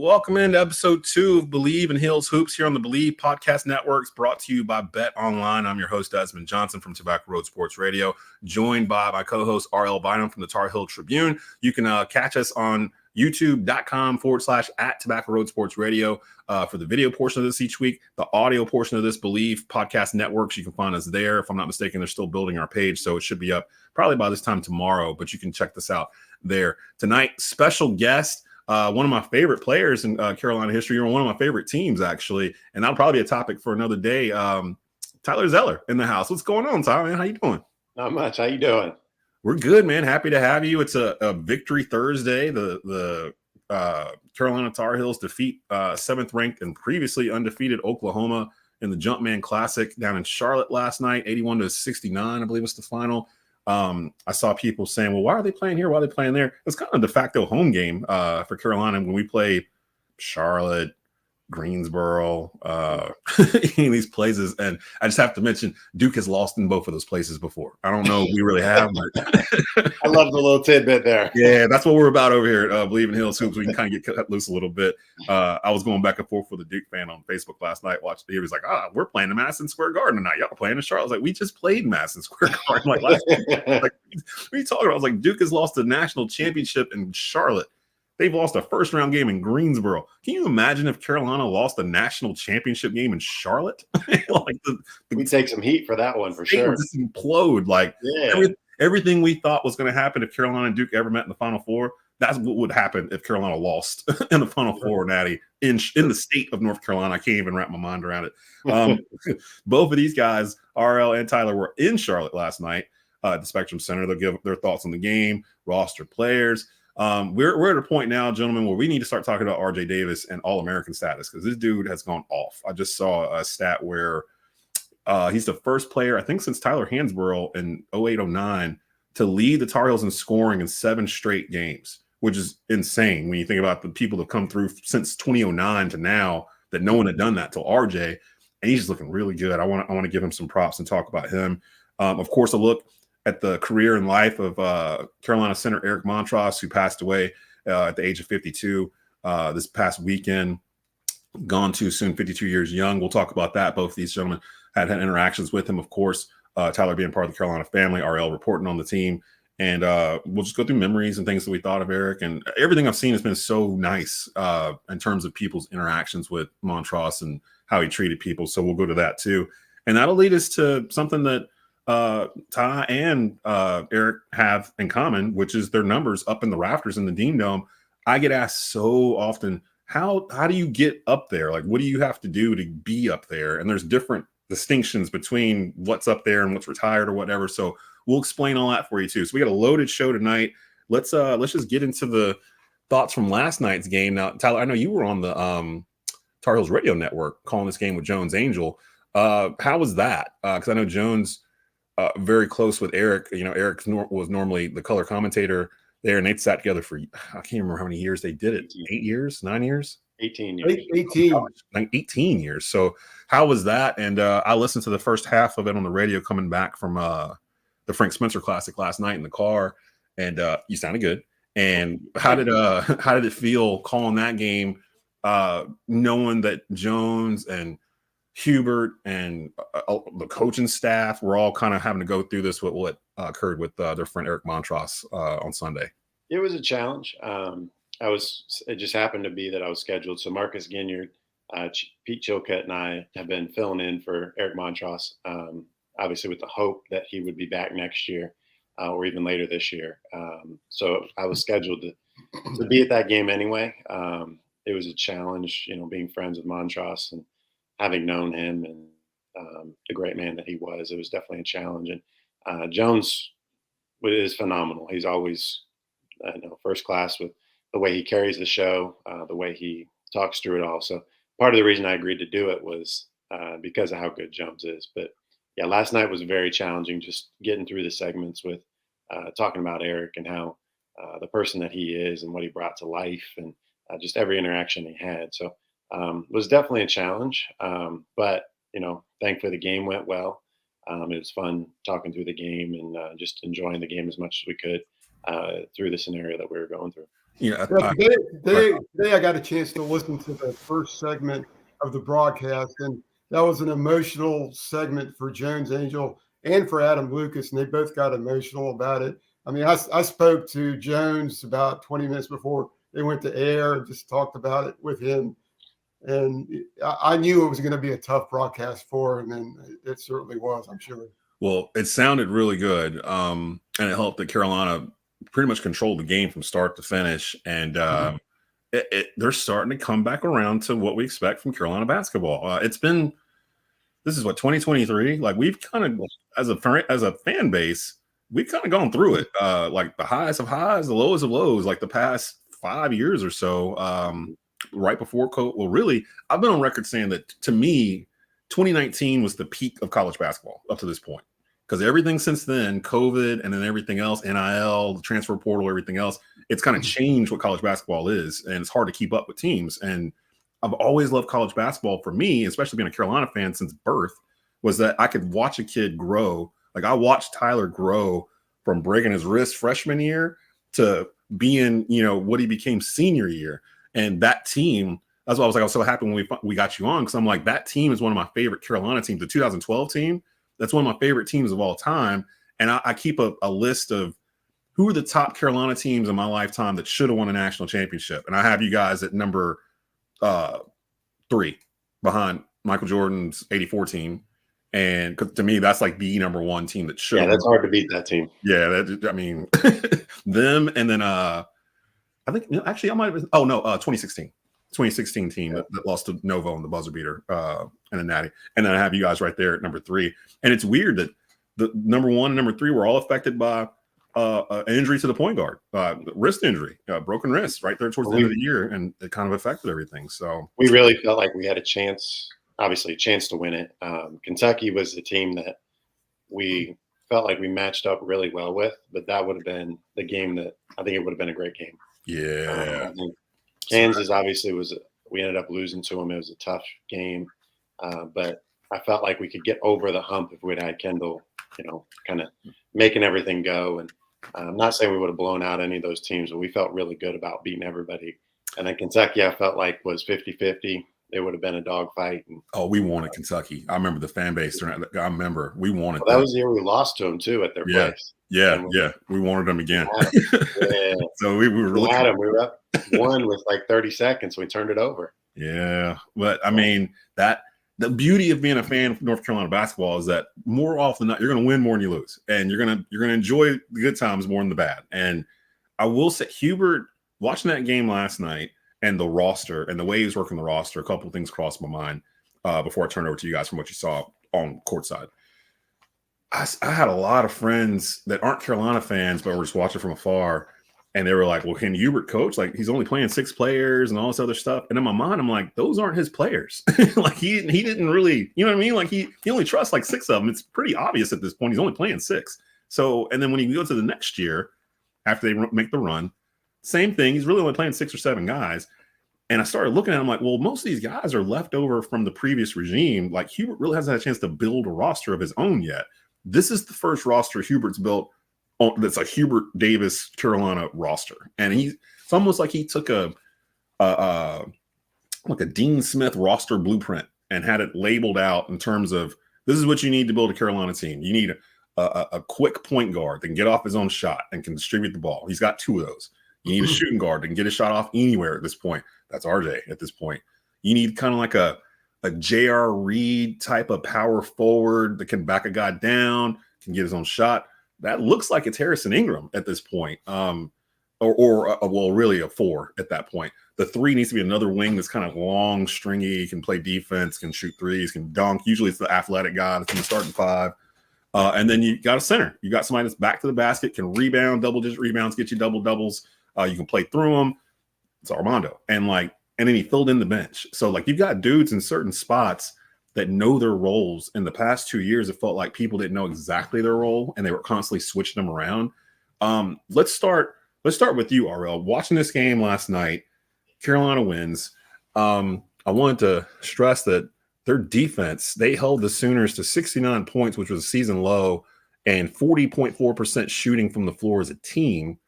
Welcome into episode 2 of Bleav and Hills Hoops here on the Bleav Podcast Networks, brought to you by Bet Online. I'm your host, Desmond Johnson from Tobacco Road Sports Radio, joined by my co-host, R.L. Bynum from the Tar Heel Tribune. You can catch us on youtube.com/@Tobacco Road Sports Radio for the video portion of this each week. The audio portion of this, Bleav Podcast Networks, you can find us there. If I'm not mistaken, they're still building our page, so it should be up probably by this time tomorrow, but you can check this out there. Tonight, special guest, one of my favorite players in Carolina history, or one of my favorite teams, actually, and that'll probably be a topic for another day. Tyler Zeller in the house. What's going on, Tyler, man? How you doing? Not much. How you doing? We're good, man. Happy to have you. It's a victory Thursday. The Carolina Tar Heels defeat 7th-ranked and previously undefeated Oklahoma in the Jumpman Classic down in Charlotte last night, 81-69, I believe was the final. I saw people saying, well, why are they playing here? Why are they playing there? It's kind of de facto home game for Carolina when we play Charlotte, Greensboro, these places. And I just have to mention Duke has lost in both of those places before. I don't know if we really have. But I love the little tidbit there. Yeah, that's what we're about over here at Bleav in Hills Hoops. We can kind of get cut loose a little bit. I was going back and forth with a Duke fan on Facebook last night. He was like, we're playing in Madison Square Garden tonight. Y'all playing in Charlotte. I was like, we just played Madison Square Garden like last week. Like, what are you talking about? I was like, Duke has lost the national championship in Charlotte. They've lost a first-round game in Greensboro. Can you imagine if Carolina lost a national championship game in Charlotte? We'd take some heat for that one for sure. Just implode. Like everything we thought was going to happen if Carolina and Duke ever met in the Final Four, that's what would happen if Carolina lost in the Final Four, Natty, in the state of North Carolina. I can't even wrap my mind around it. Both of these guys, R.L. and Tyler, were in Charlotte last night at the Spectrum Center. They'll give their thoughts on the game, roster players. We're at a point now, gentlemen, where we need to start talking about RJ Davis and All-American status, because this dude has gone off. I just saw a stat where he's the first player, I think, since Tyler Hansborough in 08-09 to lead the Tar Heels in scoring in 7 straight games, which is insane when you think about the people that have come through since 2009 to now, that no one had done that till RJ, and he's just looking really good. I want to give him some props and talk about him. Of course, a look at the career and life of Carolina center Eric Montross, who passed away at the age of 52 this past weekend. Gone too soon, 52 years young. We'll talk about that. Both these gentlemen had interactions with him, of course. Tyler being part of the Carolina family, R.L. reporting on the team. And we'll just go through memories and things that we thought of Eric. And everything I've seen has been so nice in terms of people's interactions with Montross and how he treated people. So we'll go to that too. And that'll lead us to something that Ty and Eric have in common, which is their numbers up in the rafters in the Dean Dome. I get asked so often, how do you get up there? Like, what do you have to do to be up there? And there's different distinctions between what's up there and what's retired or whatever. So we'll explain all that for you too. So we got a loaded show tonight. Let's just get into the thoughts from last night's game. Now, Tyler, I know you were on the Tar Heels radio network calling this game with Jones Angel. How was that? Because I know Jones very close with Eric. You know, Eric was normally the color commentator there, and they sat together for, I can't remember how many years they did it. 8 years, 9 years? 18 years. 18 years. So how was that? And I listened to the first half of it on the radio coming back from the Frank Spencer Classic last night in the car, and you sounded good. And how did it feel calling that game, knowing that Jones and Hubert and the coaching staff were all kind of having to go through this with what occurred with their friend Eric Montross on Sunday? It was a challenge. It just happened to be that I was scheduled. So Marcus Ginyard, Pete Chilcutt, and I have been filling in for Eric Montross, obviously with the hope that he would be back next year or even later this year. So I was scheduled to be at that game anyway. It was a challenge, being friends with Montross and having known him and the great man that he was. It was definitely a challenge. And Jones is phenomenal. He's always first class with the way he carries the show, the way he talks through it all. So part of the reason I agreed to do it was because of how good Jones is. But yeah, last night was very challenging, just getting through the segments with talking about Eric and how the person that he is and what he brought to life and just every interaction he had. So it was definitely a challenge. But, thankfully the game went well. It was fun talking through the game and just enjoying the game as much as we could through the scenario that we were going through. Yeah, today I got a chance to listen to the first segment of the broadcast, and that was an emotional segment for Jones Angel and for Adam Lucas, and they both got emotional about it. I mean, I spoke to Jones about 20 minutes before they went to air and just talked about it with him. And I knew it was going to be a tough broadcast for him, and it certainly was, I'm sure. Well, it sounded really good, and it helped that Carolina pretty much controlled the game from start to finish, and they're starting to come back around to what we expect from Carolina basketball. This is what 2023. Like we've kind of, as a fan base, we've kind of gone through it. Like the highest of highs, the lowest of lows, like the past 5 years or so. Right before COVID. Well, really, I've been on record saying that to me, 2019 was the peak of college basketball up to this point. Because everything since then, COVID and then everything else, NIL, the transfer portal, everything else, it's kind of changed what college basketball is. And it's hard to keep up with teams. And I've always loved college basketball. For me, especially being a Carolina fan since birth, was that I could watch a kid grow. Like I watched Tyler grow from breaking his wrist freshman year to being, what he became senior year. And that team, that's why I was so happy when we got you on, because I'm like, that team is one of my favorite Carolina teams, the 2012 team. That's one of my favorite teams of all time. And I keep a list of who are the top Carolina teams in my lifetime that should have won a national championship. And I have you guys at number 3 behind Michael Jordan's 84 team. And to me, that's like the number 1 team that should. Yeah, that's hard to beat that team. Yeah, them. And then I think actually I might have been 2016 team that lost to Novo in the buzzer beater and a natty. And then I have you guys right there at number 3. And it's weird that the number 1 and number 3 were all affected by an injury to the point guard, wrist injury, broken wrist right there towards the end of the year, and it kind of affected everything. So we really felt like we had a chance to win it. Kentucky was the team that we felt like we matched up really well with, but that would have been the game that I think it would have been a great game. Yeah. I think Kansas obviously we ended up losing to them. It was a tough game, but I felt like we could get over the hump if we'd had Kendall, kind of making everything go. And I'm not saying we would have blown out any of those teams, but we felt really good about beating everybody. And then Kentucky, I felt like was 50-50. It would have been a dogfight. We wanted Kentucky. I remember the fan base. I remember we wanted. That was the year we lost to them too at their place. Yeah. We wanted them again. Yeah. So we were really. We were up 1 with like 30 seconds. We turned it over. Yeah, but I mean the beauty of being a fan of North Carolina basketball is that more often than not, you're going to win more than you lose, and you're going to enjoy the good times more than the bad. And I will say, Hubert, watching that game last night and the roster and the way he was working the roster, a couple of things crossed my mind before I turned over to you guys from what you saw on courtside. I had a lot of friends that aren't Carolina fans, but were just watching from afar. And they were like, well, can Hubert coach? Like, he's only playing 6 players and all this other stuff. And in my mind, I'm like, those aren't his players. Like, he didn't really, you know what I mean? Like, he only trusts like 6 of them. It's pretty obvious at this point. He's only playing 6. So, and then when you go to the next year, after they make the run, same thing. He's really only playing 6 or 7 guys. And I started looking at him like, well, most of these guys are left over from the previous regime. Like, Hubert really hasn't had a chance to build a roster of his own yet. This is the first roster Hubert's built that's a Hubert Davis Carolina roster, and it's almost like he took a Dean Smith roster blueprint and had it labeled out in terms of, this is what you need to build a Carolina team. You need a quick point guard that can get off his own shot and can distribute the ball. He's got 2 of those. You need a shooting guard that can get his shot off anywhere at this point. That's RJ at this point. You need kind of like a J.R. Reed type of power forward that can back a guy down, can get his own shot. That looks like it's Harrison Ingram at this point, really a 4 at that point. The 3 needs to be another wing that's kind of long, stringy, can play defense, can shoot threes, can dunk. Usually it's the athletic guy that's in the starting 5. And then you got a center. You got somebody that's back to the basket, can rebound, double-digit rebounds, get you double-doubles. You can play through them. It's Armando. And then he filled in the bench. So, you've got dudes in certain spots that know their roles. In the past 2 years, it felt like people didn't know exactly their role, and they were constantly switching them around. Let's start with you, R.L. Watching this game last night, Carolina wins. I wanted to stress that their defense, they held the Sooners to 69 points, which was a season low, and 40.4% shooting from the floor as a team.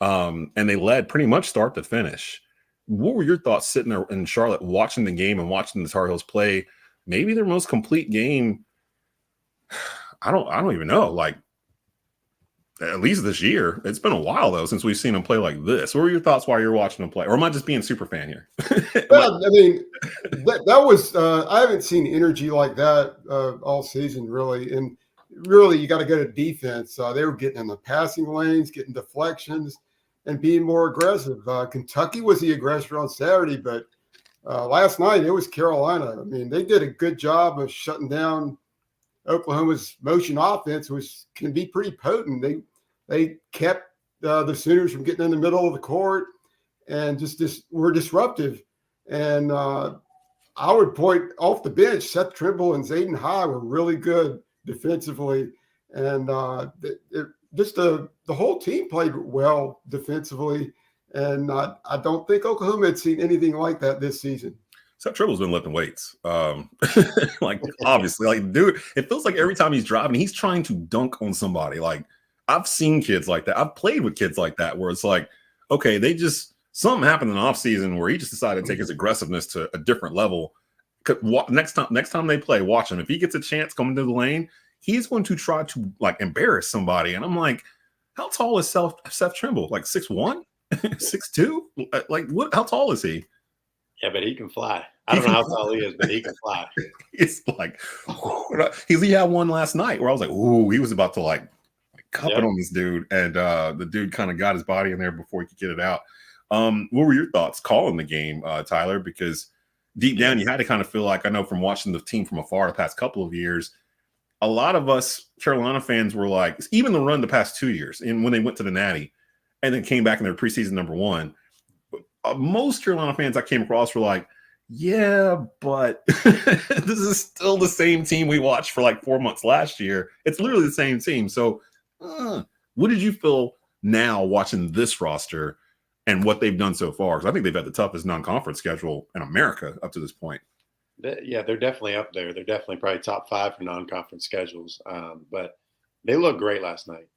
and they led pretty much start to finish. What were your thoughts sitting there in Charlotte watching the game and watching the Tar Heels play maybe their most complete game? I don't even know. Like, at least this year. It's been a while though since we've seen them play like this. What were your thoughts while you're watching them play? Or am I just being super fan here? Well, I mean, that was I haven't seen energy like that all season really, and really you got to go to defense. They were getting in the passing lanes, getting deflections, and being more aggressive. Kentucky was the aggressor on Saturday, but last night it was Carolina. I mean, they did a good job of shutting down Oklahoma's motion offense, which can be pretty potent. They kept the Sooners from getting in the middle of the court and just were disruptive. And I would point off the bench, Seth Trimble and Zayden High were really good defensively. And the whole team played well defensively. And I don't think Oklahoma had seen anything like that this season. Seth Trimble's been lifting weights. Like, obviously, like, dude, it feels like every time he's driving, he's trying to dunk on somebody. Like, I've seen kids like that. I've played with kids like that where it's like, okay, something happened in the offseason where he just decided to take his aggressiveness to a different level. Next time they play, watch him. If he gets a chance coming to the lane, he's going to try to like embarrass somebody. And I'm like, how tall is Seth Trimble? Like 6'1", 6'2"? Like, what? How tall is he? Yeah, but he can fly. I don't know how tall he is, but he can fly. It's like, he had one last night where I was like, ooh, he was about to like cup it on this dude. And the dude kind of got his body in there before he could get it out. What were your thoughts calling the game, Tyler? Because deep down, you had to kind of feel like, I know from watching the team from afar the past couple of years, a lot of us Carolina fans were like, even the run the past 2 years, and when they went to the Natty and then came back in their preseason number one, most Carolina fans I came across were like, yeah, but this is still the same team we watched for like 4 months last year. It's literally the same team. So what did you feel now watching this roster and what they've done so far? Because I think they've had the toughest non-conference schedule in America up to this point. Yeah, they're definitely up there. They're definitely probably top 5 for non-conference schedules. But they looked great last night.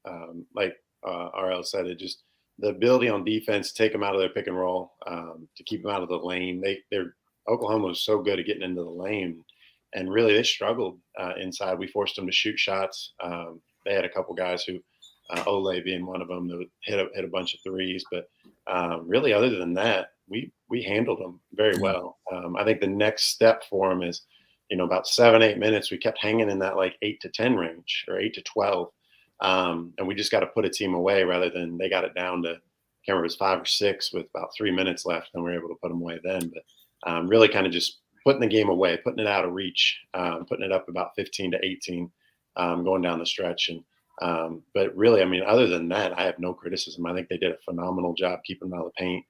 Like R.L. said, it just the ability on defense to take them out of their pick and roll, to keep them out of the lane. Oklahoma was so good at getting into the lane, and really they struggled inside. We forced them to shoot shots. They had a couple guys who, Ole being one of them, that hit a bunch of threes. But really, other than that, we handled them very well. I think the next step for them is, about 7-8 minutes, we kept hanging in that like 8 to 10 range or 8 to 12. And we just got to put a team away rather than they got it down to, I can't remember, it was 5 or 6 with about 3 minutes left, and we were able to put them away then. But really kind of just putting the game away, putting it out of reach, putting it up about 15 to 18, going down the stretch. And but really, I mean, other than that, I have no criticism. I think they did a phenomenal job keeping them out of the paint.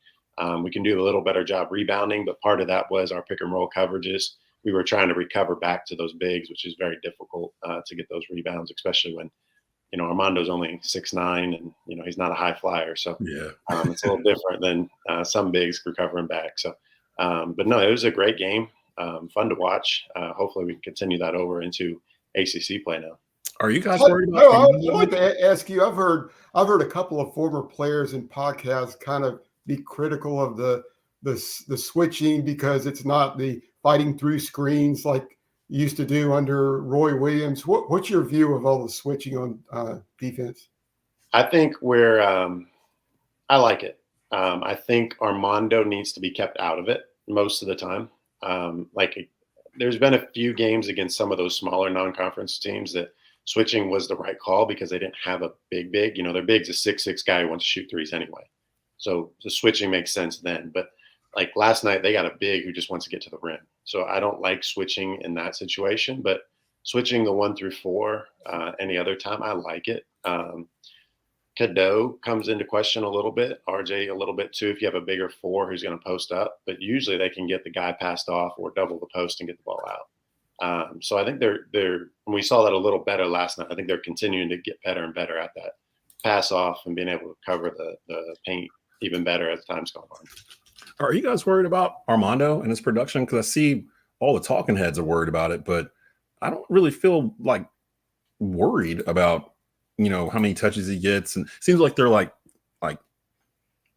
We can do a little better job rebounding, but part of that was our pick and roll coverages. We were trying to recover back to those bigs, which is very difficult to get those rebounds, especially when, Armando's only 6'9", and, he's not a high flyer. So yeah, it's a little different than some bigs recovering back. So, but no, it was a great game. Fun to watch. Hopefully we can continue that over into ACC play now. Are you guys worried about? I'd like to ask you. I've heard a couple of former players in podcasts kind of be critical of the switching because it's not the fighting through screens like you used to do under Roy Williams. What's your view of all the switching on defense? I think I like it. I think Armando needs to be kept out of it most of the time. There's been a few games against some of those smaller non-conference teams that switching was the right call because they didn't have a big. Their big's a 6'6" guy who wants to shoot threes anyway. So the switching makes sense then. But like last night, they got a big who just wants to get to the rim. So I don't like switching in that situation, but switching the 1 through 4 any other time, I like it. Cadeau comes into question a little bit, RJ a little bit too, if you have a bigger 4 who's going to post up, but usually they can get the guy passed off or double the post and get the ball out. So I think we saw that a little better last night. I think they're continuing to get better and better at that pass off and being able to cover the paint even better as time's going on. Are you guys worried about Armando and his production? Because I see all the talking heads are worried about it, but I don't really feel like worried about, how many touches he gets. And it seems like they're like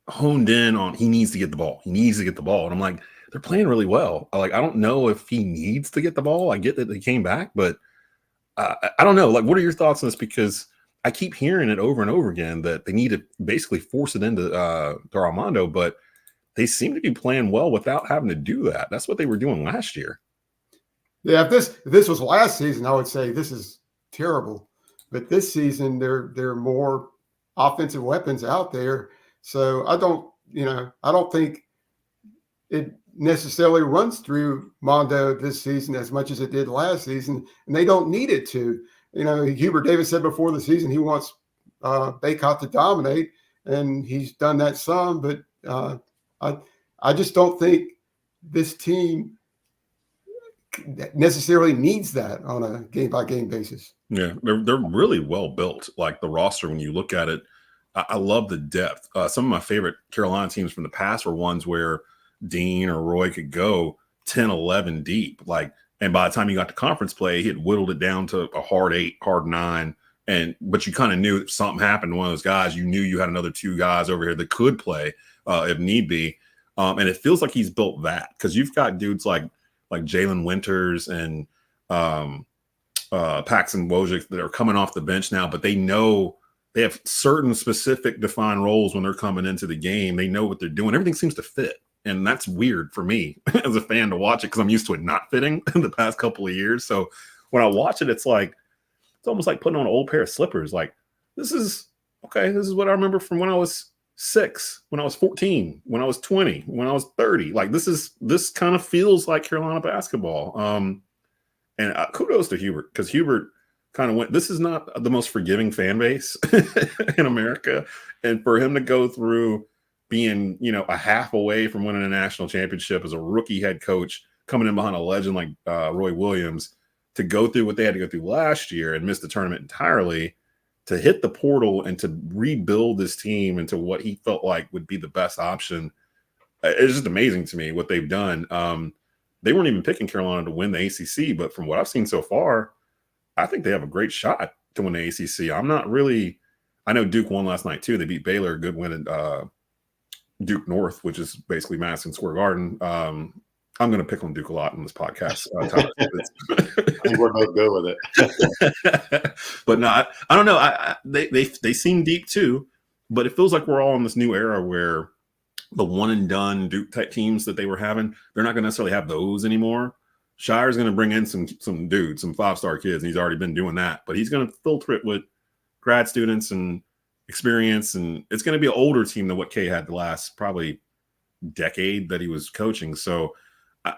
honed in on he needs to get the ball. He needs to get the ball. And I'm like, they're playing really well. Like, I don't know if he needs to get the ball. I get that they came back, but I don't know. Like, what are your thoughts on this? Because I keep hearing it over and over again that they need to basically force it into to Armando, but they seem to be playing well without having to do that. That's what they were doing last year. Yeah, if this was last season, I would say this is terrible. But this season, there are more offensive weapons out there. So I don't think it necessarily runs through Mondo this season as much as it did last season, and they don't need it to. Hubert Davis said before the season he wants Baycott to dominate, and he's done that some. But I just don't think this team necessarily needs that on a game-by-game basis. Yeah, they're really well built. Like the roster, when you look at it, I love the depth. Some of my favorite Carolina teams from the past were ones where Dean or Roy could go 10, 11 deep. And by the time you got to conference play, he had whittled it down to a hard 8, hard 9. But you kind of knew if something happened to one of those guys, you knew you had another 2 guys over here that could play if need be. And it feels like he's built that because you've got dudes like Jalen Winters and Paxton Wojcik that are coming off the bench now, but they know they have certain specific defined roles when they're coming into the game. They know what they're doing. Everything seems to fit. And that's weird for me as a fan to watch it because I'm used to it not fitting in the past couple of years. So when I watch it, it's almost like putting on an old pair of slippers. Like, this is okay. This is what I remember from when I was 6, when I was 14, when I was 20, when I was 30. Like, this kind of feels like Carolina basketball. And kudos to Hubert because Hubert kind of went, this is not the most forgiving fan base in America. And for him to go through being, a half away from winning a national championship as a rookie head coach, coming in behind a legend like Roy Williams, to go through what they had to go through last year and miss the tournament entirely, to hit the portal and to rebuild this team into what he felt like would be the best option. It's just amazing to me what they've done. They weren't even picking Carolina to win the ACC, but from what I've seen so far, I think they have a great shot to win the ACC. I know Duke won last night too. They beat Baylor, a good win at Duke North, which is basically Madison Square Garden. I'm going to pick on Duke a lot in this podcast. I think we're both good with it. But no, I don't know. They seem deep too, but it feels like we're all in this new era where the one and done Duke type teams that they were having, they're not going to necessarily have those anymore. Shire's going to bring in some dudes, some 5-star kids, and he's already been doing that. But he's going to filter it with grad students and experience, and it's going to be an older team than what K had the last probably decade that he was coaching. So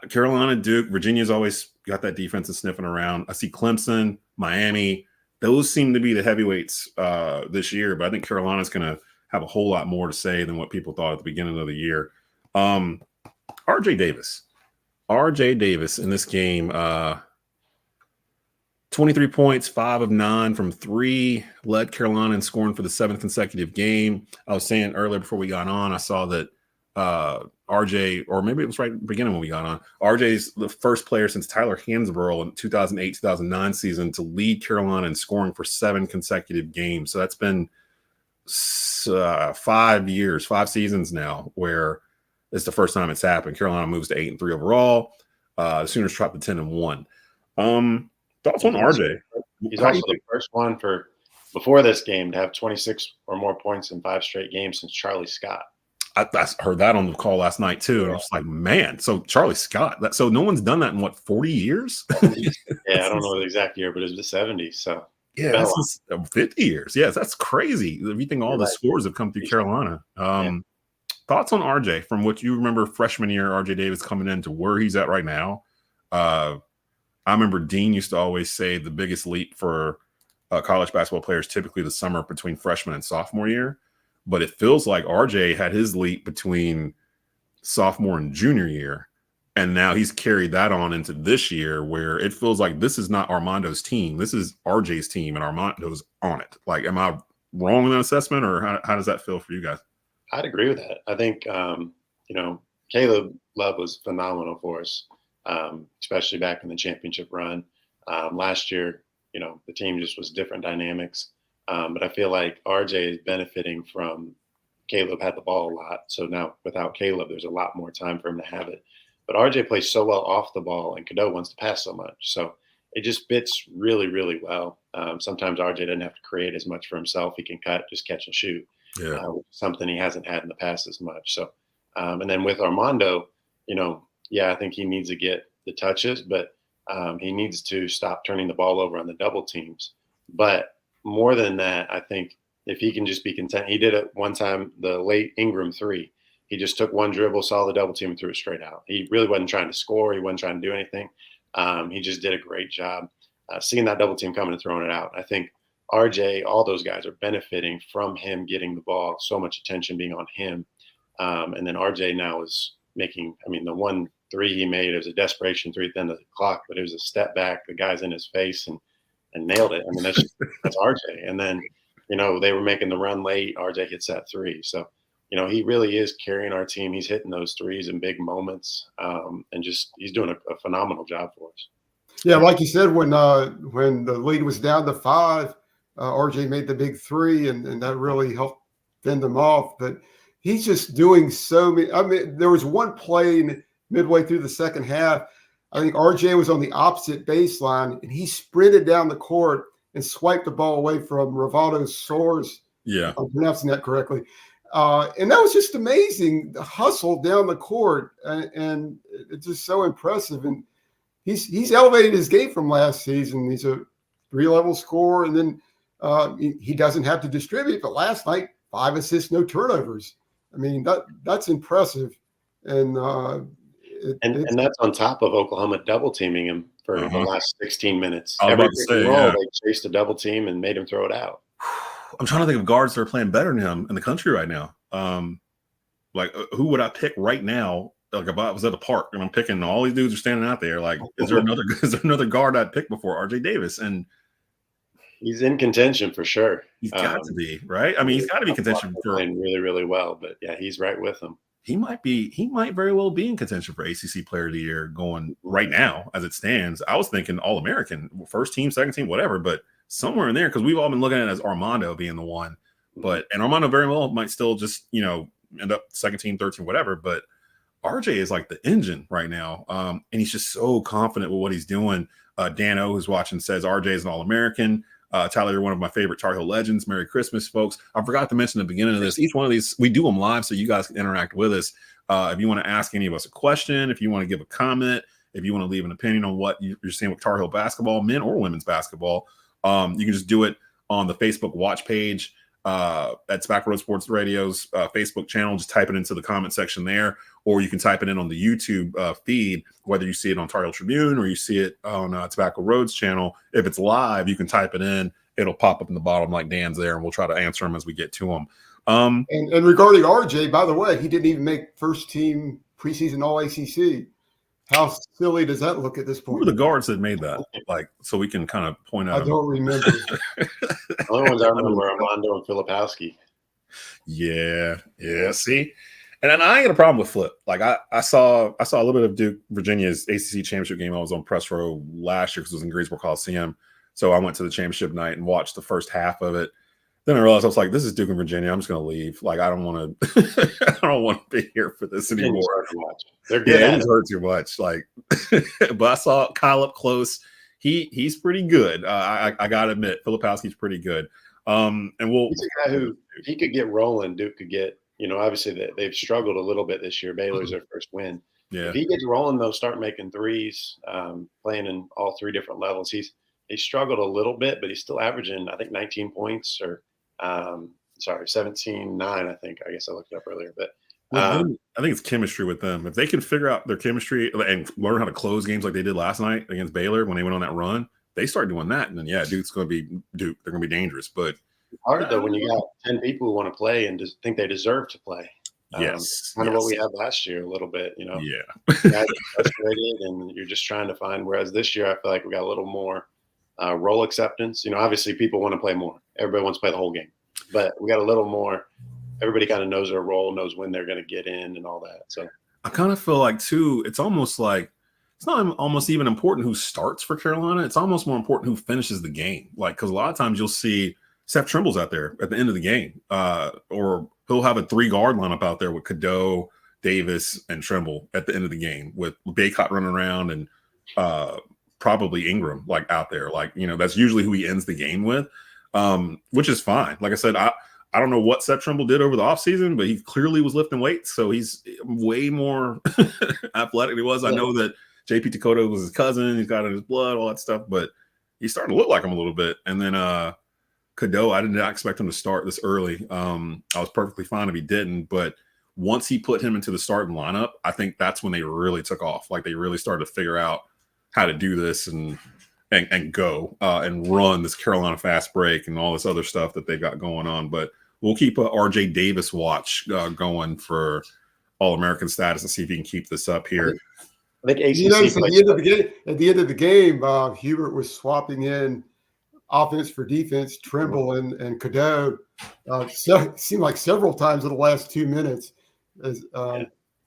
Carolina, Duke, Virginia's always got that defense and sniffing around. I see Clemson, Miami. Those seem to be the heavyweights this year, but I think Carolina's going to have a whole lot more to say than what people thought at the beginning of the year. RJ Davis in this game, 23 points, 5 of 9 from 3, led Carolina in scoring for the 7th consecutive game. I was saying earlier before we got on, I saw that RJ, or maybe it was right at the beginning when we got on, RJ's the first player since Tyler Hansborough in 2008-2009 season to lead Carolina in scoring for 7 consecutive games. So that's been 5 seasons now where it's the first time it's happened. Carolina moves to 8-3 overall. The Sooners dropped to 10-1. Thoughts on RJ? He's also the first one before this game to have 26 or more points in 5 straight games since Charlie Scott. I heard that on the call last night too, and I was like, man, so Charlie Scott. So no one's done that in 40 years? Yeah, I don't know the exact year, but it was the 70s. So yeah, that's 50 years. Yes, that's crazy. If you think all the scores have come through Carolina. Thoughts on RJ from what you remember freshman year, RJ Davis coming in to where he's at right now? I remember Dean used to always say the biggest leap for college basketball players typically the summer between freshman and sophomore year. But it feels like RJ had his leap between sophomore and junior year. And now he's carried that on into this year where it feels like this is not Armando's team. This is RJ's team and Armando's on it. Like, am I wrong in that assessment, or how does that feel for you guys? I'd agree with that. I think, Caleb Love was phenomenal for us, especially back in the championship run. Last year, the team just was different dynamics. But I feel like RJ is benefiting from Caleb had the ball a lot. So now without Caleb, there's a lot more time for him to have it. But RJ plays so well off the ball, and Cadeau wants to pass so much. So it just fits really, really well. Sometimes RJ doesn't have to create as much for himself. He can just catch and shoot. Yeah. Something he hasn't had in the past as much. So, and then with Armando, I think he needs to get the touches, but he needs to stop turning the ball over on the double teams. But more than that, I think if he can just be content, he did it one time, the late Ingram 3. He just took one dribble, saw the double team, and threw it straight out. He really wasn't trying to score. He wasn't trying to do anything. He just did a great job seeing that double team coming and throwing it out. I think RJ, all those guys are benefiting from him getting the ball, so much attention being on him. And then RJ now is making, the 1-3 he made, it was a desperation 3 at the end of the clock, but it was a step back. The guy's in his face and nailed it. That's RJ. And then, they were making the run late. RJ hits that 3. So, he really is carrying our team. He's hitting those threes in big moments, and he's doing a phenomenal job for us. Yeah, like you said, when the lead was down to 5, RJ made the big 3, and that really helped fend them off. But he's just doing so many. There was one play midway through the second half. I think RJ was on the opposite baseline, and he sprinted down the court and swiped the ball away from Rivaldo Soares. Yeah, I'm pronouncing that correctly. And that was just amazing, the hustle down the court, and it's just so impressive. And he's elevated his game from last season. He's a 3-level scorer, and then he doesn't have to distribute. But last night, 5 assists, no turnovers. That's impressive. And and that's on top of Oklahoma double teaming him for the last 16 minutes. Every they chased a double team and made him throw it out. I'm trying to think of guards that are playing better than him in the country right now. Who would I pick right now? Like if I was at the park and I'm picking, all these dudes are standing out there. Like, is there another guard I'd pick before RJ Davis? And he's in contention for sure. He's got to be, right. He's got to be contention for playing really, really well. But yeah, he's right with him. He might very well be in contention for ACC Player of the Year going right now as it stands. I was thinking All-American, first team, second team, whatever, but somewhere in there, because we've all been looking at it as Armando being the one, and Armando very well might still just end up second team, third team, whatever. But RJ is like the engine right now, and he's just so confident with what he's doing. Dan O, who's watching, says RJ is an All-American. Tyler, you're one of my favorite Tar Heel legends. Merry Christmas, folks. I forgot to mention at the beginning of this, each one of these, we do them live so you guys can interact with us. If you want to ask any of us a question, if you want to give a comment, if you want to leave an opinion on what you're seeing with Tar Heel basketball, men or women's basketball, you can just do it on the Facebook watch page at Tobacco Road Sports Radio's Facebook channel. Just type it into the comment section there, or you can type it in on the YouTube feed, whether you see it on Tar Heel Tribune or you see it on Tobacco Road's channel. If it's live, you can type it in. It'll pop up in the bottom like Dan's there, and we'll try to answer them as we get to them. And regarding RJ, by the way, he didn't even make first team preseason All ACC. How silly does that look at this point? Who were the guards that made that? So we can kind of point out. I don't remember. The only ones I remember were Armando and Filipowski. Yeah. See, and I ain't got a problem with Flip. Like I saw a little bit of Duke Virginia's ACC championship game. I was on press row last year because it was in Greensboro Coliseum. So I went to the championship night and watched the first half of it. Then I realized I was like, "This is Duke and Virginia. I'm just going to leave. Like, I don't want to. I don't want to be here for this anymore." They're good. Yeah, it hurt too much. Like, but I saw Kyle up close. He's pretty good. I got to admit, Filipowski's pretty good. And he's a guy who, if he could get rolling, Duke could get. Obviously they've struggled a little bit this year. Baylor's their first win. Yeah. If he gets rolling, they'll start making threes, playing in all 3 different levels. He struggled a little bit, but he's still averaging, I think, 19 points or 17-9. I guess I looked it up earlier, but I think it's chemistry with them. If they can figure out their chemistry and learn how to close games like they did last night against Baylor when they went on that run, they start doing that, and then Duke's going to be Duke. They're going to be dangerous. But it's hard though when you got 10 people who want to play and just think they deserve to play. Yes, kind of what we had last year a little bit. Yeah, guys are frustrated, and you're just trying to find. Whereas this year, I feel like we got a little more role acceptance. Obviously people want to play more. Everybody wants to play the whole game, but we got a little more. Everybody kind of knows their role, knows when they're going to get in and all that. So I kind of feel like too, it's almost like it's not almost even important who starts for Carolina. It's almost more important who finishes the game. Like, because a lot of times you'll see Seth Trimble's out there at the end of the game, or he'll have a 3-guard lineup out there with Cadeau, Davis, and Trimble at the end of the game, with Baycott running around and probably Ingram like out there. Like, that's usually who he ends the game with, which is fine. Like I said, I don't know what Seth Trimble did over the offseason, but he clearly was lifting weights, so he's way more athletic than he was. I know that JP Dakota was his cousin. He's got it in his blood, all that stuff, but he's starting to look like him a little bit. And then Cadeau, I did not expect him to start this early. I was perfectly fine if he didn't, but once he put him into the starting lineup, I think that's when they really took off. Like, they really started to figure out how to do this and go and run this Carolina fast break and all this other stuff that they've got going on. But we'll keep a RJ Davis watch going for All-American status and see if he can keep this up here. I think ACC at the end of the game, Hubert was swapping in offense for defense, Trimble and Cadeau. So it seemed like several times in the last 2 minutes.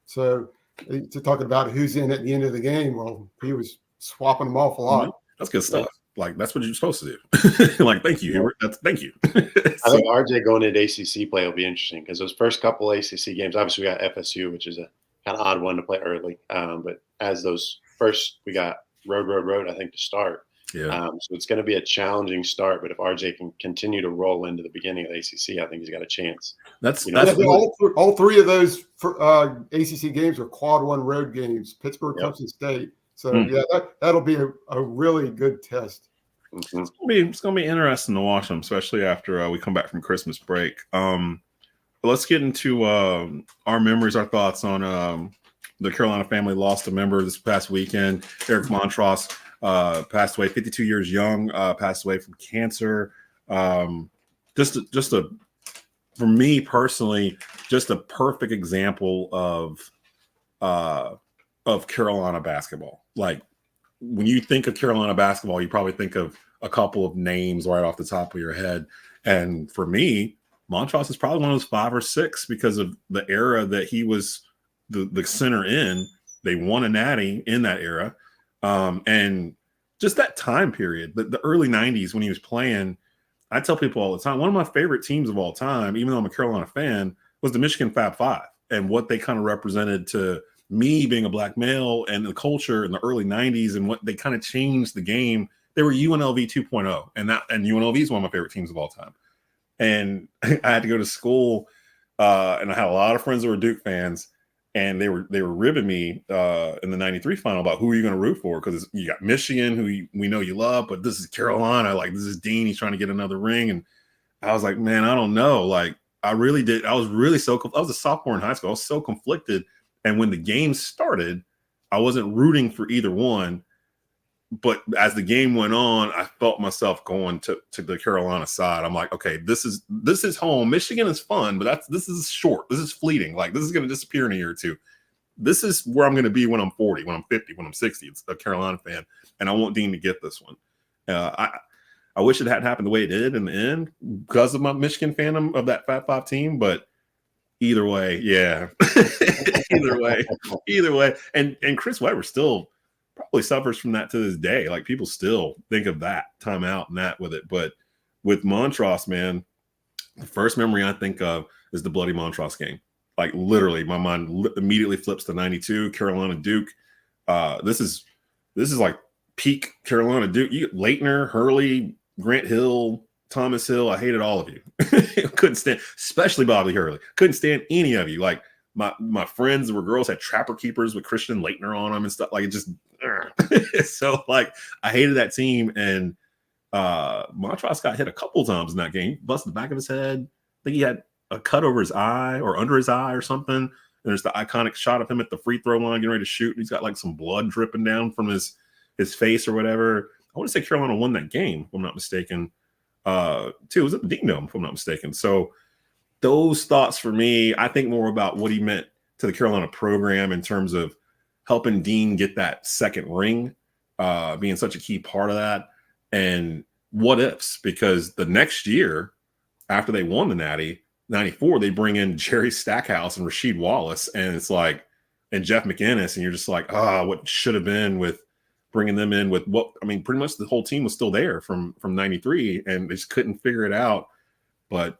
So to talk about who's in at the end of the game, well, he was swapping them off a lot. That's good stuff. Like, that's what you're supposed to do. Like, thank you, Hubert. Thank you. I think RJ going into ACC play will be interesting, because those first couple ACC games, obviously we got FSU, which is a kind of odd one to play early. But as those first, we got road, I think, to start. Yeah. So it's going to be a challenging start, but if RJ can continue to roll into the beginning of the ACC, I think he's got a chance. All three of those ACC games are quad 1 road games, Pittsburgh, Clemson State. So that'll be a really good test. Mm-hmm. It's gonna be interesting to watch them, especially after we come back from Christmas break. Let's get into our memories, our thoughts on the Carolina family lost a member this past weekend. Eric Montross passed away, 52 years young, passed away from cancer. For me personally, just a perfect example of Carolina basketball. Like, when you think of Carolina basketball, you probably think of a couple of names right off the top of your head. And for me, Montross is probably one of those 5 or 6 because of the era that he was the center in. They won a natty in that era. And just that time period, the early 90s when he was playing, I tell people all the time, one of my favorite teams of all time, even though I'm a Carolina fan, was the Michigan Fab Five, and what they kind of represented to me being a black male and the culture in the early 90s, and what they kind of changed the game. They were UNLV 2.0, and UNLV is one of my favorite teams of all time. And I had to go to school, and I had a lot of friends that were Duke fans, and they were ribbing me in the 93 final about who are you going to root for, because you got Michigan, who we know you love, but this is Carolina. Like, this is Dean. He's trying to get another ring. And I was like, man, I don't know. Like, I really did. I was a sophomore in high school. I was so conflicted. And when the game started, I wasn't rooting for either one. But as the game went on, I felt myself going to the Carolina side. I'm like, okay, this is home. Michigan is fun, but this is short. This is fleeting. Like, this is going to disappear in a year or two. This is where I'm going to be when I'm 40, when I'm 50, when I'm 60. It's a Carolina fan, and I want Dean to get this one. I wish it hadn't happened the way it did in the end because of my Michigan fandom of that Fat Five team, but either way, yeah. either way. And Chris Webber still probably suffers from that to this day. Like, people still think of that timeout and that with it. But with Montross, man, the first memory I think of is the bloody Montross game. Like, literally, my mind immediately flips to 92, Carolina Duke. This is like peak Carolina Duke. You get Leitner, Hurley, Grant Hill, Thomas Hill. I hated all of you. Couldn't stand, especially Bobby Hurley. Couldn't stand any of you. Like, my friends that were girls had trapper keepers with Christian Leitner on them and stuff. Like, it just so, like, I hated that team. And Montross got hit a couple times in that game. Busted the back of his head. I think he had a cut over his eye or under his eye or something. And there's the iconic shot of him at the free throw line getting ready to shoot. And he's got like some blood dripping down from his face or whatever. I want to say Carolina won that game, if I'm not mistaken. Too. It was at the Dean Dome, if I'm not mistaken. So those thoughts for me, I think more about what he meant to the Carolina program in terms of helping Dean get that second ring, being such a key part of that, and what ifs, because the next year after they won the Natty, 94, they bring in Jerry Stackhouse and Rasheed Wallace, and it's like, and Jeff McInnes, and you're just like, what should have been with bringing them in with what, I mean, pretty much the whole team was still there from 93, and they just couldn't figure it out. But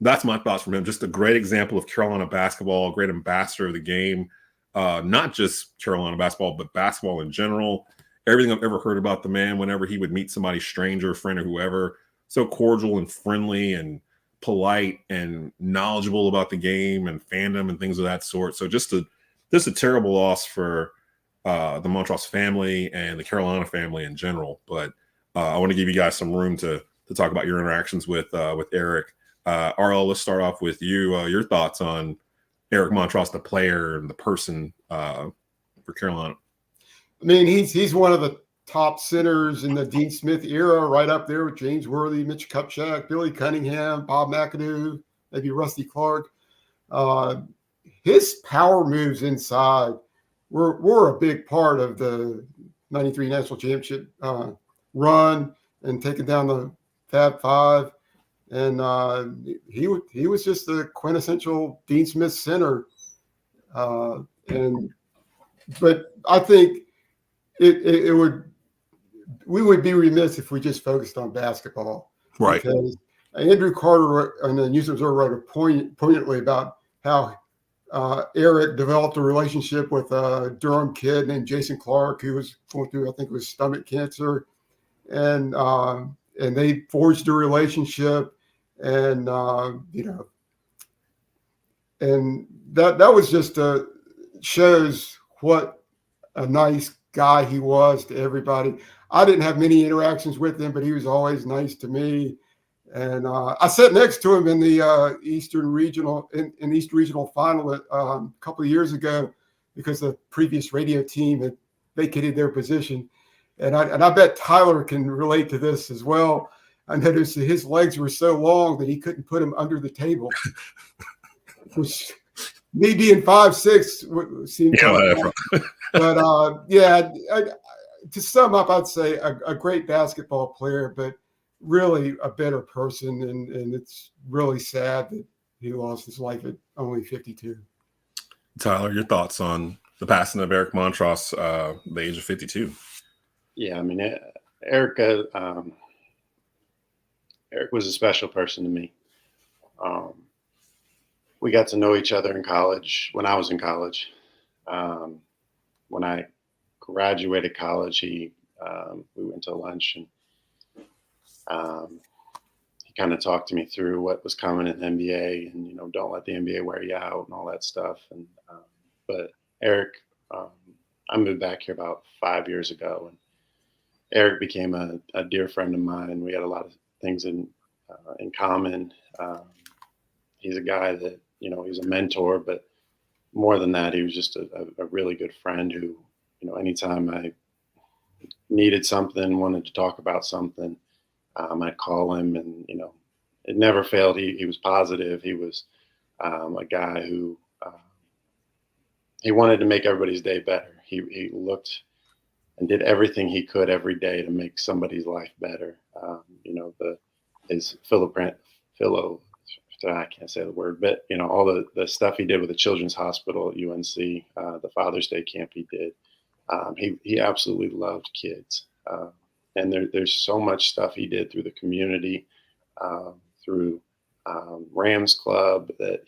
That's my thoughts from him. Just a great example of Carolina basketball, a great ambassador of the game. Not just Carolina basketball, but basketball in general. Everything I've ever heard about the man, whenever he would meet somebody, stranger, friend, or whoever, so cordial and friendly and polite and knowledgeable about the game and fandom and things of that sort. So just a terrible loss for the Montross family and the Carolina family in general. But I want to give you guys some room to talk about your interactions with Eric. R.L, let's start off with you. Your thoughts on Eric Montross, the player and the person for Carolina. I mean, he's one of the top centers in the Dean Smith era, right up there with James Worthy, Mitch Kupchak, Billy Cunningham, Bob McAdoo, maybe Rusty Clark. His power moves inside were a big part of the 93 national championship run and taking down the Fab Five. And he was just the quintessential Dean Smith center. But I think we would be remiss if we just focused on basketball. Right. Because Andrew Carter on the News Observer wrote poignantly about how Eric developed a relationship with a Durham kid named Jason Clark, who was going through, I think it was stomach cancer. And they forged a relationship. And and that was just shows what a nice guy he was to everybody. I didn't have many interactions with him, but he was always nice to me. And I sat next to him in the East Regional final a couple of years ago because the previous radio team had vacated their position. And I bet Tyler can relate to this as well. I noticed that his legs were so long that he couldn't put him under the table, which me being 5'6" seemed but to sum up, I'd say a great basketball player, but really a better person. And it's really sad that he lost his life at only 52. Tyler, your thoughts on the passing of Eric Montross, the age of 52? Yeah, I mean, Eric was a special person to me. We got to know each other in college when I was in college. When I graduated college, we went to lunch and he kind of talked to me through what was coming in the NBA and, don't let the NBA wear you out and all that stuff. And but Eric, I moved back here about 5 years ago, and Eric became a dear friend of mine. We had a lot of things in common. He's a guy that, he's a mentor, but more than that, he was just a really good friend who, anytime I needed something, wanted to talk about something, I'd call him, and, it never failed. He was positive. He was a guy who he wanted to make everybody's day better. He looked and did everything he could every day to make somebody's life better. His I can't say the word, but all the stuff he did with the Children's Hospital at UNC, the Father's Day camp he did. He absolutely loved kids, and there's so much stuff he did through the community, through Rams Club, that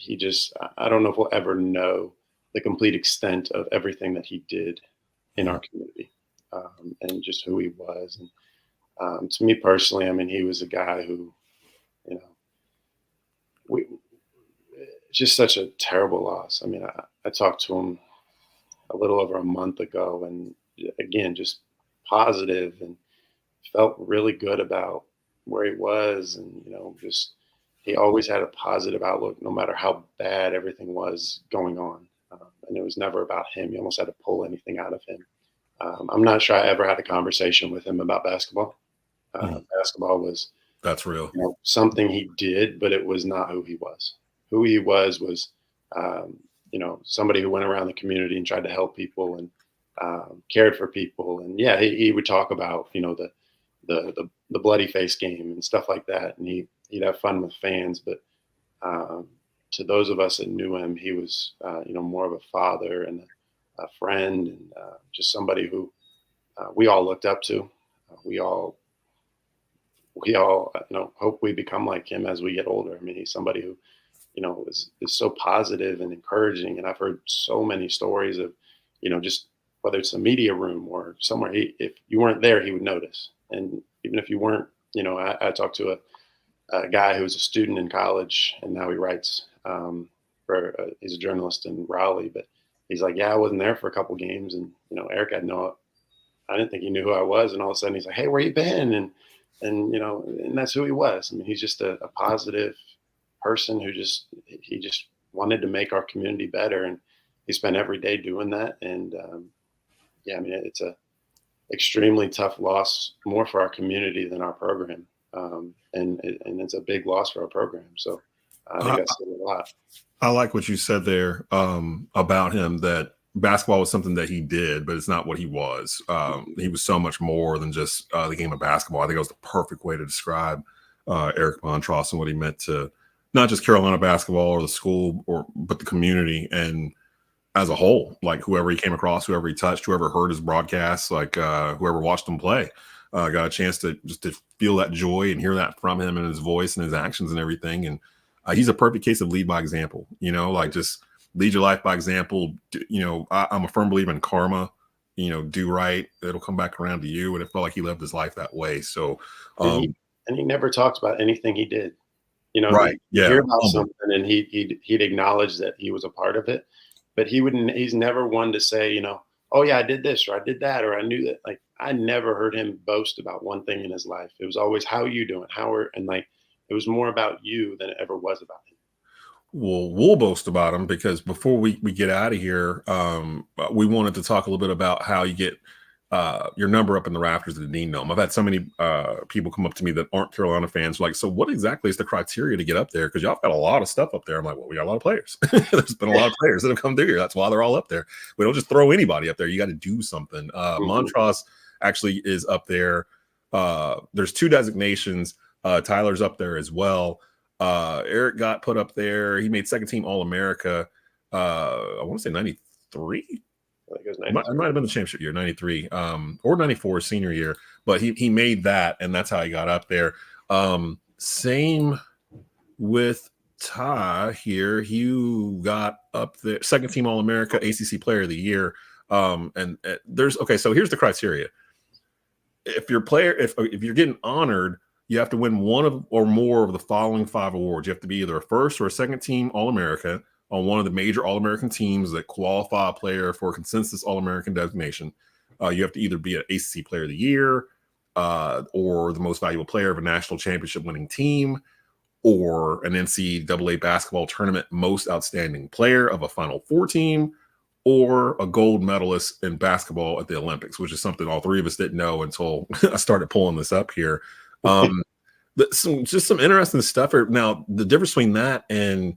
I don't know if we'll ever know the complete extent of everything that he did in our community, and just who he was. And to me personally, I mean, he was a guy who, just such a terrible loss. I mean, I talked to him a little over a month ago, and again, just positive, and felt really good about where he was. And, he always had a positive outlook, no matter how bad everything was going on. And it was never about him. You almost had to pull anything out of him. I'm not sure I ever had a conversation with him about basketball. Basketball was, that's real, something he did, but it was not who he was. Who he was, somebody who went around the community and tried to help people and cared for people. And yeah, he would talk about, the bloody face game and stuff like that. And he'd have fun with fans, but to those of us that knew him, he was, more of a father and a friend, and just somebody who we all looked up to. We all we all, hope we become like him as we get older. I mean, he's somebody who, is so positive and encouraging. And I've heard so many stories of, just whether it's a media room or somewhere, if you weren't there, he would notice. And even if you weren't, I talked to a guy who was a student in college and now he writes he's a journalist in Raleigh, but he's like, yeah, I wasn't there for a couple games. And, Eric I didn't think he knew who I was. And all of a sudden he's like, hey, where you been? And that's who he was. I mean, he's just a positive person who he just wanted to make our community better. And he spent every day doing that. And I mean, it's a extremely tough loss, more for our community than our program. And it's a big loss for our program. So I think that's a lot. I like what you said there about him, that basketball was something that he did, but it's not what he was. He was so much more than just the game of basketball. I think it was the perfect way to describe Eric Montross and what he meant to not just Carolina basketball or the school, but the community and as a whole. Like whoever he came across, whoever he touched, whoever heard his broadcasts, like whoever watched him play, got a chance to feel that joy and hear that from him and his voice and his actions and everything. And he's a perfect case of lead by example. Like just lead your life by example. I'm a firm believer in karma. Do right, it'll come back around to you. And it felt like he lived his life that way. So, and he never talked about anything he did. Right? Yeah. Hear about something, and he'd acknowledge that he was a part of it, but he's never one to say, oh yeah, I did this or I did that or I knew that. Like I never heard him boast about one thing in his life. It was always how you doing, it was more about you than it ever was about him. Well, we'll boast about him because before we get out of here, we wanted to talk a little bit about how you get your number up in the rafters of the Dean Dome. I've had so many people come up to me that aren't Carolina fans, like, so what exactly is the criteria to get up there? Because y'all got a lot of stuff up there. I'm like, well, we got a lot of players. There's been a lot of players that have come through here. That's why they're all up there. We don't just throw anybody up there. You got to do something. Montross actually is up there. There's 2 designations. Tyler's up there as well. Eric got put up there. He made second team All-America. I want to say 93. I think it was It might have been the championship year, 93, or 94, senior year. But he made that, and that's how he got up there. Same with Ty here. He got up there, second team All-America, ACC Player of the Year. So here's the criteria. If you're getting honored, you have to win one of or more of the following 5 awards. You have to be either a first or a second team All-America on one of the major All-American teams that qualify a player for a consensus All-American designation. You have to either be an ACC Player of the Year or the most valuable player of a national championship winning team, or an NCAA basketball tournament most outstanding player of a Final Four team, or a gold medalist in basketball at the Olympics, which is something all 3 of us didn't know until I started pulling this up here. Just some interesting stuff. Now, the difference between that and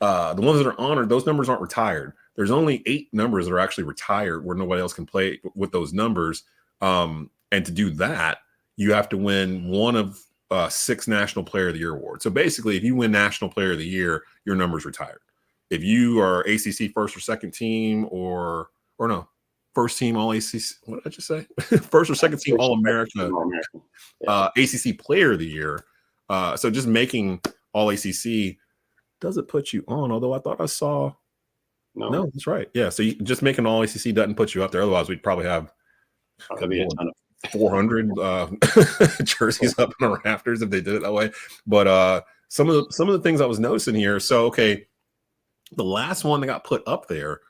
the ones that are honored, those numbers aren't retired. There's only 8 numbers that are actually retired where nobody else can play with those numbers. And to do that, you have to win one of 6 National Player of the Year awards. So basically, if you win National Player of the Year, your number's retired. If you are ACC first or second team, or no, first team All ACC, what did I just say? First or second team All America, ACC Player of the Year. So just making All ACC doesn't put you on. Although I thought I saw, no, that's right. Yeah, so just making All ACC doesn't put you up there. Otherwise, we'd probably have 400 jerseys up in the rafters if they did it that way. But some of the things I was noticing here. So okay, the last one that got put up there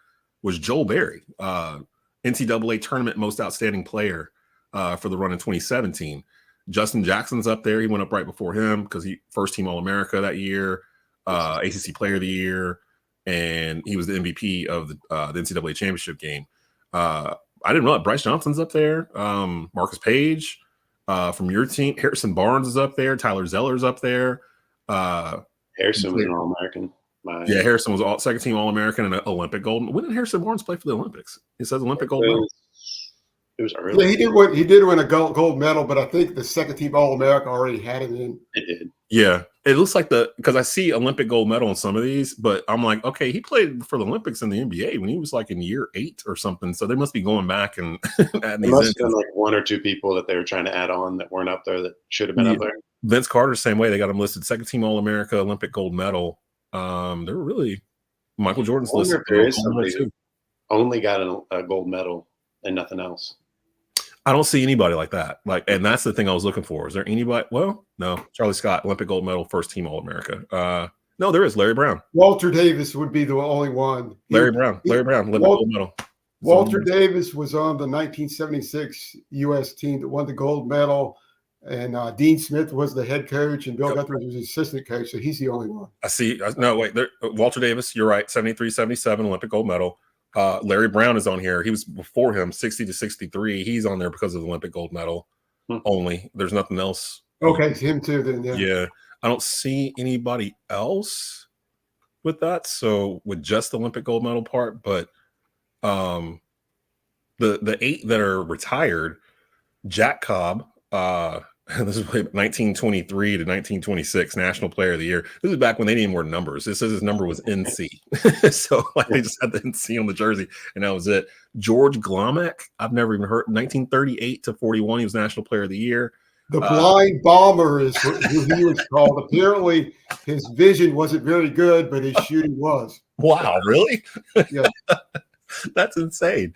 was Joel Berry, NCAA tournament most outstanding player for the run in 2017. Justin Jackson's up there. He went up right before him because he first team All-America that year, ACC Player of the Year, and he was the MVP of the NCAA championship game. I didn't know that Bryce Johnson's up there. Marcus Page from your team. Harrison Barnes is up there. Tyler Zeller's up there. Harrison was an All-American. Yeah, Harrison was second team All-American and an Olympic gold. When did Harrison Barnes play for the Olympics? It says Olympic gold medal. It was early. Yeah, he did win a gold medal, but I think the second team All-America already had him in. It did. Yeah, it looks like because I see Olympic gold medal in some of these, but I'm like, okay, he played for the Olympics in the NBA when he was like in year 8 or something. So they must be going back and adding There these must in. have been like 1 or 2 people that they were trying to add on that weren't up there that should have been up there. Vince Carter, same way. They got him listed second team All-America, Olympic gold medal. They're really Michael Jordan's listed. There is somebody who only got a gold medal and nothing else. I don't see anybody like that. And that's the thing I was looking for. Is there anybody? Well, no. Charlie Scott, Olympic gold medal, first team All-America. No, there is Larry Brown. Walter Davis would be the only one. Larry Brown, Olympic gold medal. Walter Davis was on the 1976 U.S. team that won the gold medal, and Dean Smith was the head coach, and Bill Guthrie was the assistant coach, so he's the only one. I see. No, wait. Walter Davis, you're right. 73, 77, Olympic gold medal. Larry Brown is on here. He was before him, 60 to 63. He's on there because of the Olympic gold medal only. There's nothing else. Okay, it's him too then. Yeah. I don't see anybody else with that. So with just the Olympic gold medal part, but the 8 that are retired, Jack Cobb, this is 1923 to 1926 National Player of the Year. This is back when they didn't even wear numbers. It says his number was NC. So they just had the NC on the jersey, and that was it. George Glomack, I've never even heard. 1938 to 41, he was National Player of the Year. The blind bomber is who he was called. Apparently, his vision wasn't very good, but his shooting was. Wow, really? Yeah. That's insane.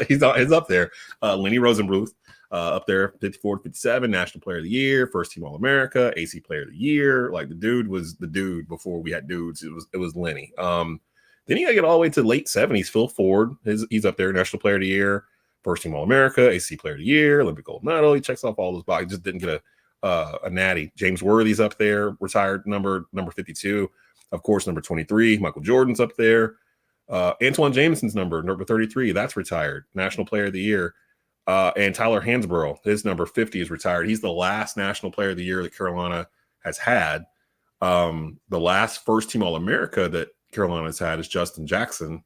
He's up there. Lenny Rosenbluth, up there, 54 to 57, National Player of the Year, first team All-America, AC Player of the Year. Like the dude was the dude before we had dudes. It was Lenny. Then you gotta get all the way to late 70s. Phil Ford, he's up there, National Player of the Year, first team All-America, AC Player of the Year, Olympic gold medal. He checks off all those boxes. Just didn't get a natty. James Worthy's up there, retired number 52. Of course, number 23. Michael Jordan's up there. Antoine Jameson's number 33, that's retired, National Player of the Year. And Tyler Hansborough, his number 50 is retired. He's the last National Player of the Year that Carolina has had. The last first team All-America that Carolina has had is Justin Jackson.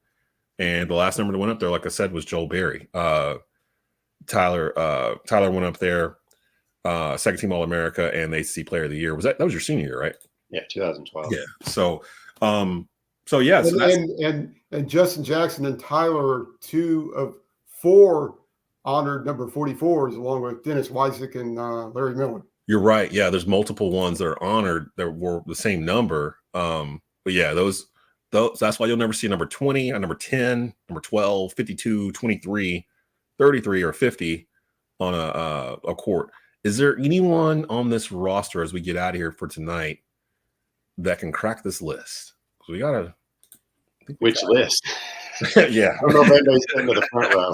And the last number that went up there, like I said, was Joel Berry. Tyler went up there, second team All-America and ACC Player of the Year. That was your senior year, right? Yeah, 2012. Yeah. So yeah, and Justin Jackson and Tyler are 2 of 4 honored number 44s, along with Dennis Weisick and Larry Miller. You're right. Yeah, there's multiple ones that are honored that were the same number. But yeah, those that's why you'll never see number 20, number 10, number 12, 52, 23, 33, or 50 on a court. Is there anyone on this roster as we get out of here for tonight that can crack this list? So we gotta. Which list? Yeah. I don't know if anybody's into the front row.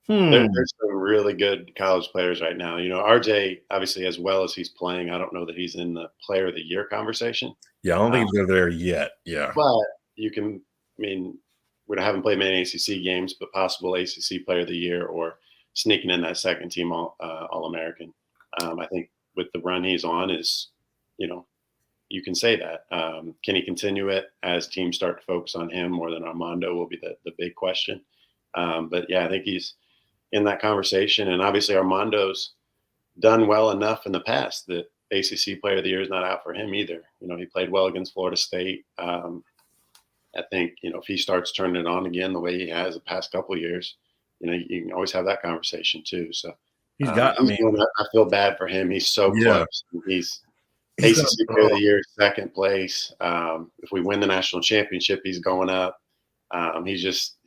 There's some really good college players right now. You know, RJ, obviously, as well as he's playing, I don't know that he's in the Player of the Year conversation. Yeah, I don't think he's there yet. Yeah. But you can, I mean, we haven't played many ACC games, but possible ACC Player of the Year or sneaking in that second team All-American. I think with the run he's on is, you know, you can say that. Can he continue it as teams start to focus on him more than Armando will be the big question. But yeah, I think he's in that conversation. And obviously Armando's done well enough in the past that ACC Player of the Year is not out for him either. You know, he played well against Florida State. I think, you know, if he starts turning it on again the way he has the past couple of years, you know, you can always have that conversation too. So he's got, I feel bad for him. He's so close. He's ACC Player of the Year, second place. If we win the national championship, he's going up. He's just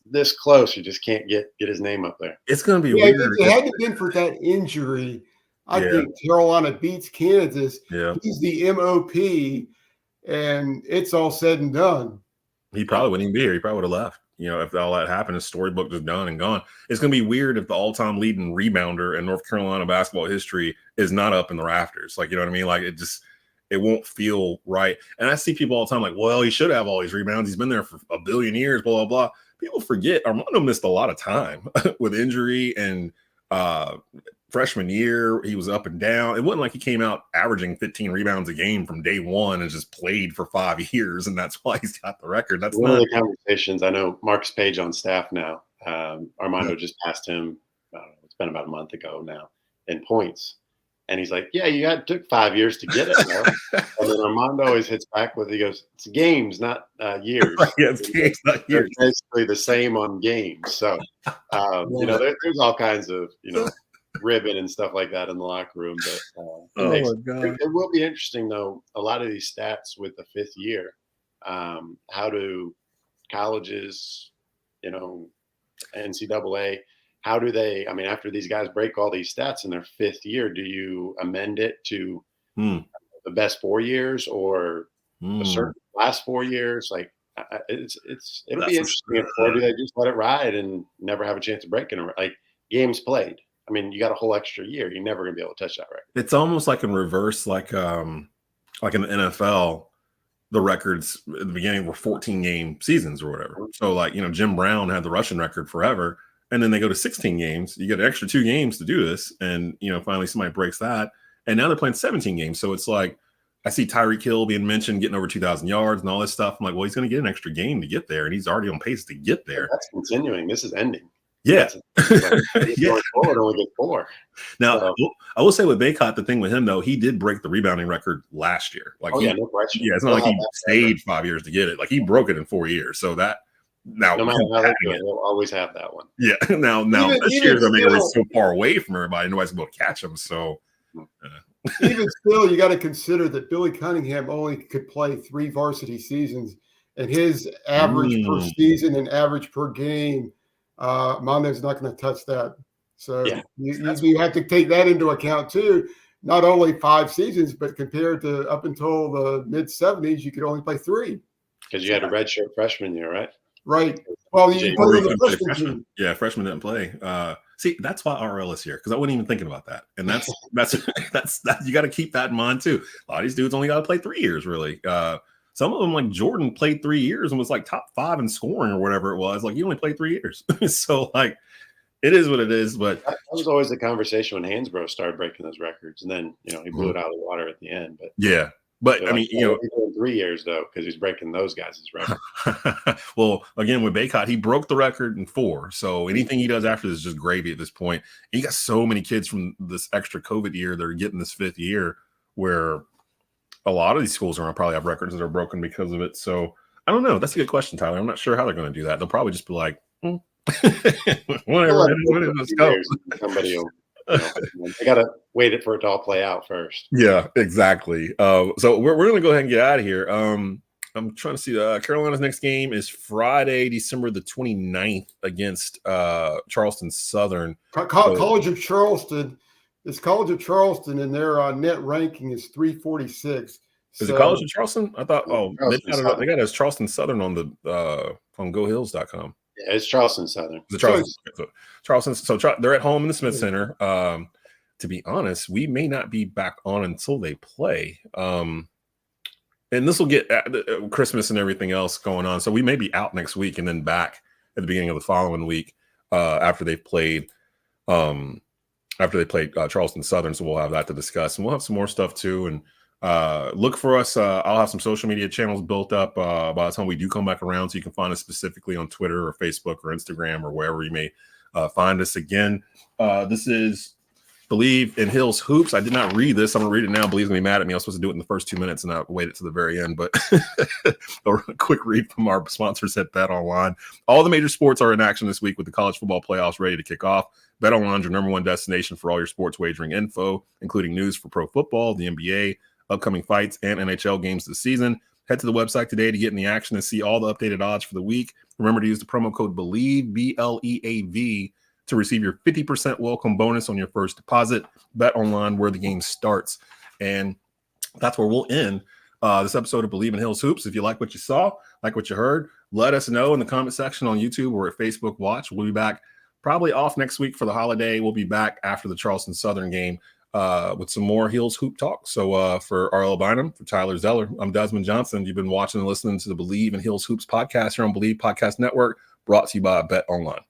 this close. You just can't get his name up there. It's going to be weird. If it hadn't been for that injury, I think Carolina beats Kansas. Yeah. He's the MOP, and it's all said and done. He probably wouldn't even be here. He probably would have left. You know, if all that happened, his storybook was done and gone. It's going to be weird if the all-time leading rebounder in North Carolina basketball history is not up in the rafters. Like, you know what I mean? Like, it won't feel right. And I see people all the time like, well, he should have all these rebounds. He's been there for a billion years, blah, blah, blah. People forget Armando missed a lot of time with injury and freshman year. He was up and down. It wasn't like he came out averaging 15 rebounds a game from day one and just played for 5 years. And that's why he's got the record. That's one of the conversations. I know Marcus Page on staff now Armando just passed him. It's been about a month ago now in points. And he's like, yeah, took 5 years to get it. And then Armando always hits back with, he goes, it's games, not years. Yeah, it's games, not years. They're basically the same on games. So, there's all kinds of, ribbon and stuff like that in the locker room. But it will be interesting, though, a lot of these stats with the fifth year. How do colleges, NCAA, how do they, after these guys break all these stats in their fifth year, do you amend it to the best 4 years or a certain last 4 years? Like, it'll be interesting. Or do they just let it ride and never have a chance to break it? Like, games played. You got a whole extra year. You're never going to be able to touch that record. It's almost like in reverse, like in the NFL, the records at the beginning were 14-game seasons or whatever. So, Jim Brown had the rushing record forever. And then they go to 16 games. You get an extra 2 games to do this. And, finally somebody breaks that. And now they're playing 17 games. So it's like, I see Tyreek Hill being mentioned, getting over 2,000 yards and all this stuff. I'm like, well, he's going to get an extra game to get there. And he's already on pace to get there. That's continuing. This is ending. Yeah. Going forward, only get 4. Now, I will say with Bacot, the thing with him, though, he did break the rebounding record last year. No question. Yeah, it's not like he stayed 5 years to get it. Like, he broke it in 4 years. So that, now, no matter how they do it, they'll always have that one. Yeah. Now this year they're making it so far away from everybody, nobody's going to catch him. So, even still, you got to consider that Billy Cunningham only could play 3 varsity seasons, and his average per season and average per game, Mondo's not going to touch that. So you have to take that into account too. Not only 5 seasons, but compared to up until the mid 70s, you could only play 3 because you had a redshirt freshman year, right? Right. Well, you played on the freshman team. Yeah, freshman didn't play. See, that's why R.L. is here, because I wasn't even thinking about that. And that's you got to keep that in mind too. A lot of these dudes only got to play 3 years, really. Some of them, like Jordan, played 3 years and was like top 5 in scoring or whatever it was. Like, you only played 3 years. So, like, it is what it is. But that was always the conversation when Hansbrough started breaking those records. And then, he blew it out of the water at the end. But yeah. But he's doing 3 years though, because he's breaking those guys' record. Well, again, with Bacot, he broke the record in 4. So anything he does after this is just gravy at this point. And you got so many kids from this extra COVID year that are getting this 5th year, where a lot of these schools are going to probably have records that are broken because of it. So I don't know. That's a good question, Tyler. I'm not sure how they're going to do that. They'll probably just be like, whatever. Let's go. Somebody will. They got to wait for it to all play out first. Yeah, exactly. So we're going to go ahead and get out of here. I'm trying to see. Carolina's next game is Friday, December the 29th against Charleston Southern. College of Charleston. It's College of Charleston, and their net ranking is 346. Is it College of Charleston? I thought. They got it as Charleston Southern on the on GoHills.com. Yeah, it's Charleston Southern. Charleston. So they're at home in the Smith Center. To be honest, we may not be back on until they play. And this will get Christmas and everything else going on. So we may be out next week and then back at the beginning of the following week after they've played. Charleston Southern. So we'll have that to discuss, and we'll have some more stuff too. And look for us. I'll have some social media channels built up by the time we do come back around, so you can find us specifically on Twitter or Facebook or Instagram or wherever you may find us. Again, this is Bleav in Hills Hoops. I did not read this. I'm going to read it now. Bleav's going to be mad at me. I was supposed to do it in the first 2 minutes, and I waited to the very end. But a quick read from our sponsors at Bet Online. All the major sports are in action this week with the college football playoffs ready to kick off. Bet Online is your #1 destination for all your sports wagering info, including news for pro football, the NBA, upcoming fights, and NHL games this season. Head to the website today to get in the action and see all the updated odds for the week. Remember to use the promo code Bleav, BLEAV, to receive your 50% welcome bonus on your first deposit. Bet Online, where the game starts. And that's where we'll end this episode of Bleav in Hills Hoops. If you like what you saw, like what you heard, let us know in the comment section on YouTube or at Facebook Watch. We'll be back probably off next week for the holiday. We'll be back after the Charleston Southern game with some more Hills Hoop talk. So for R.L. Bynum, for Tyler Zeller, I'm Desmond Johnson. You've been watching and listening to the Bleav in Hills Hoops podcast here on Bleav Podcast Network, brought to you by Bet Online.